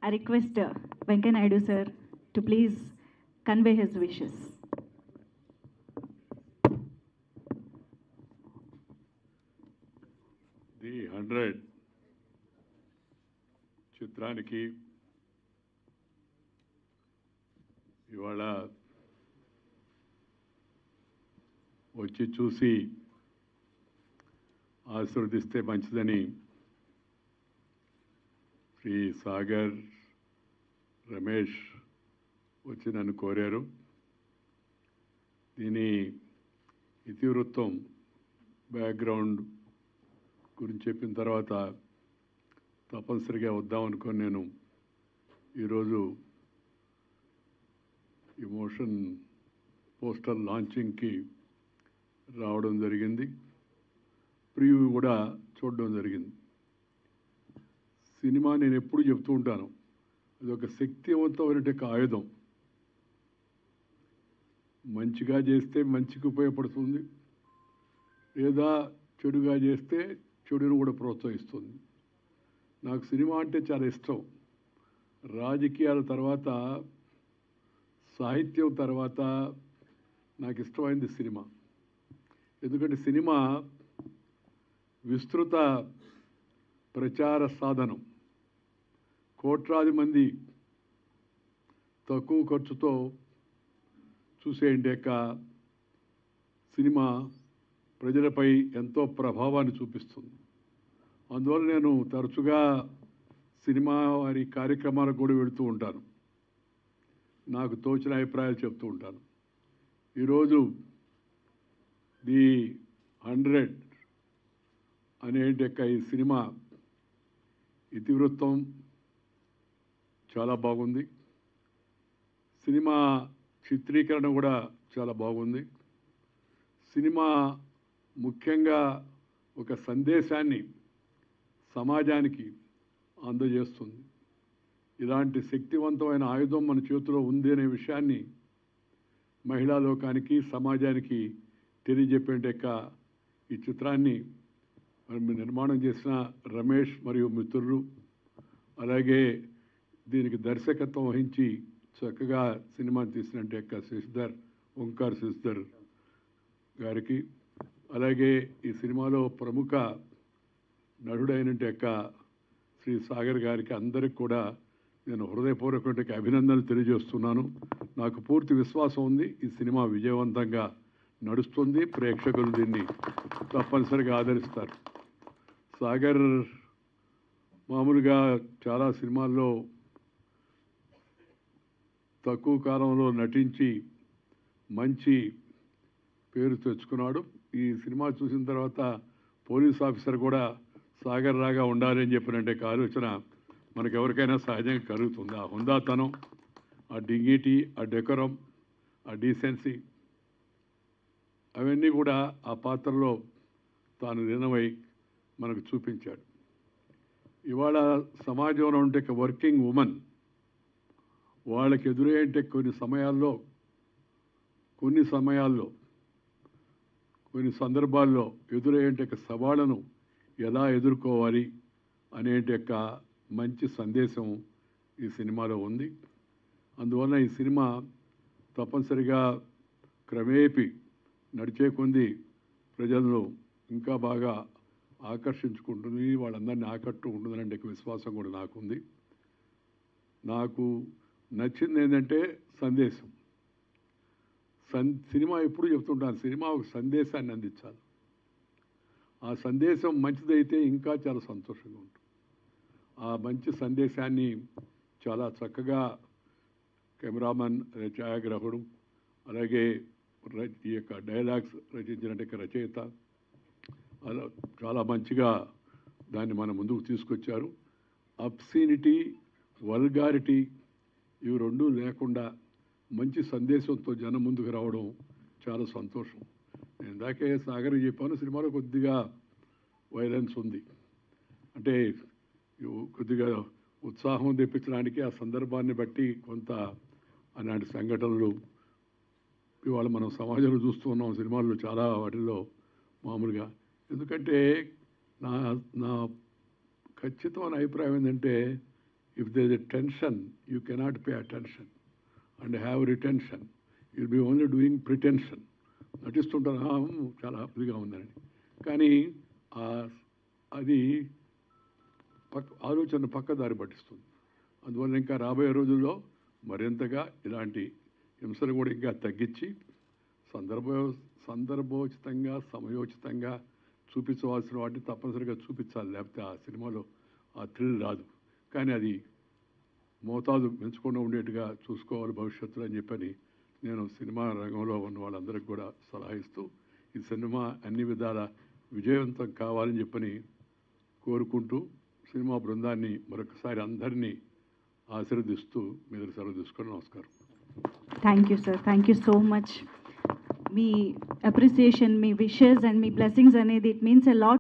I request Venkaiah Naidu sir to please convey his wishes. The 100 చిత్రానికి ఇవాళ వచ్చి చూసి ఆశీర్వదిస్తే మంచిదని శ్రీ సాగర్ రమేష్ వచ్చి నన్ను కోరారు. దీని ఇతివృత్తం బ్యాక్గ్రౌండ్ గురించి చెప్పిన తర్వాత తప్పనిసరిగా వద్దామనుకొని నేను ఈరోజు ఇమోషన్ పోస్టర్ లాంచింగ్కి రావడం జరిగింది. ప్రివ్యూ కూడా చూడడం జరిగింది. సినిమా నేను ఎప్పుడు చెప్తూ ఉంటాను, అది ఒక శక్తివంతమైన ఆయుధం. మంచిగా చేస్తే మంచికి ఉపయోగపడుతుంది, లేదా చెడుగా చేస్తే చెడును కూడా ప్రోత్సహిస్తుంది. నాకు సినిమా అంటే చాలా ఇష్టం. రాజకీయాల తర్వాత, సాహిత్యం తర్వాత నాకు ఇష్టమైంది సినిమా. ఎందుకంటే సినిమా విస్తృత ప్రచార సాధనం. కోట్లాది మంది తక్కువ ఖర్చుతో చూసేయండి సినిమా ప్రజలపై ఎంతో ప్రభావాన్ని చూపిస్తుంది. అందువల్ల నేను తరచుగా సినిమా వారి కార్యక్రమాలకు కూడా వెళుతూ ఉంటాను. నాకు తోచిన అభిప్రాయాలు చెప్తూ ఉంటాను. ఈరోజు ది 100 అనే ఈ సినిమా ఇతివృత్తం చాలా బాగుంది. సినిమా చిత్రీకరణ కూడా చాలా బాగుంది. సినిమా ముఖ్యంగా ఒక సందేశాన్ని సమాజానికి అందజేస్తుంది. ఇలాంటి శక్తివంతమైన ఆయుధం మన చేతిలో ఉంది అనే విషయాన్ని మహిళా లోకానికి, సమాజానికి తెలియజెప్పే ఈ చిత్రాన్ని నిర్మాణం చేసిన రమేష్ మరియు మిత్రులు, అలాగే దీనికి దర్శకత్వం వహించి చక్కగా సినిమా తీసినట్టు శశిధర్, ఓంకార్ శశిధర్ గారికి, అలాగే ఈ సినిమాలో ప్రముఖ నటుడైనట్టు శ్రీ సాగర్ గారికి, అందరికి కూడా నేను హృదయపూర్వక అభినందనలు తెలియజేస్తున్నాను. నాకు పూర్తి విశ్వాసం ఉంది ఈ సినిమా విజయవంతంగా నడుస్తుంది. ప్రేక్షకులు దీన్ని తప్పనిసరిగా ఆదరిస్తారు. సాగర్ మామూలుగా చాలా సినిమాల్లో తక్కువ కాలంలో నటించి మంచి పేరు తెచ్చుకున్నాడు. ఈ సినిమా చూసిన తర్వాత పోలీస్ ఆఫీసర్ కూడా సాగర్ రాగా ఉండాలని చెప్పినట్టే ఆలోచన మనకెవరికైనా సహజంగా కలుగుతుంది. ఆ హుందాతనం, ఆ డిగ్నిటీ, ఆ డెకరం, ఆ డీసెన్సీ, అవన్నీ కూడా ఆ పాత్రలో తాను లీనమై మనకు చూపించాడు. ఇవాళ సమాజంలో ఉంటే వర్కింగ్ ఉమెన్ వాళ్ళకి ఎదురయ్యేంటే కొన్ని సందర్భాల్లో ఎదురయ్యేంటే సవాళ్ళను ఎలా ఎదుర్కోవాలి అనేటి మంచి సందేశం ఈ సినిమాలో ఉంది. అందువల్ల ఈ సినిమా తప్పనిసరిగా క్రమేపీ నడిచే కొంది ప్రజలను ఇంకా బాగా ఆకర్షించుకుంటుంది, వాళ్ళందరినీ ఆకట్టుకుంటుందనే విశ్వాసం కూడా నాకుంది. నాకు నచ్చింది ఏంటంటే సందేశం. సినిమా ఎప్పుడు చెప్తుంటాను, సినిమా ఒక సందేశాన్ని అందించాలి. ఆ సందేశం మంచిదైతే ఇంకా చాలా సంతోషంగా ఉంటుంది. ఆ మంచి సందేశాన్ని చాలా చక్కగా కెమెరామన్, ఛాయాగ్రాహకుడు, అలాగే ఈ డైలాగ్స్ రచించినట్టు రచయిత అలా చాలా మంచిగా దాన్ని మన ముందుకు తీసుకొచ్చారు. అబ్సీనిటీ, వల్గారిటీ ఇవి రెండూ లేకుండా మంచి సందేశంతో జనం ముందుకు రావడం చాలా సంతోషం. నేను ఇందాకే సాగర్ చెప్పాను, సినిమాలో కొద్దిగా వైలెన్స్ ఉంది. అంటే కొద్దిగా ఉత్సాహం తెప్పించడానికి ఆ సందర్భాన్ని బట్టి కొంత అలాంటి సంఘటనలు ఇవాళ మనం సమాజంలో చూస్తూ ఉన్నాం. సినిమాల్లో చాలా వాటిల్లో మామూలుగా. ఎందుకంటే నా ఖచ్చితమైన అభిప్రాయం ఏంటంటే if there is a tension you cannot pay attention and have retention will be only doing pretension. నటిస్తుంటారు చాలా హ్యాపీగా ఉందని, కానీ అది ఆలోచన పక్కదారి పట్టిస్తుంది. అందువల్ల ఇంకా రాబోయే రోజుల్లో మరింతగా ఇలాంటి హింసను కూడా ఇంకా తగ్గించి సందర్భోచితంగా సమయోచితంగా చూపించవలసిన వాటిని తప్పనిసరిగా చూపించాలి. లేకపోతే ఆ సినిమాలో ఆ థ్రిల్ రాదు. కానీ అది మోతాదు పెంచకుండా ఉండేట్టుగా చూసుకోవాలి భవిష్యత్తులో అని చెప్పని నేను సినిమా రంగంలో ఉన్న వాళ్ళందరికీ కూడా సలహా ఇస్తూ ఈ సినిమా అన్ని విధాల విజయవంతం కావాలని చెప్పని కోరుకుంటూ సినిమా బృందాన్ని మరొకసారి అందరినీ ఆశీర్వదిస్తూ మీరు సెలవు తీసుకొని నమస్కారం. Thank you sir, thank you so much. Me appreciation, me wishes and me blessings అనేది ఇట్ మీన్స్ ఎ లాట్.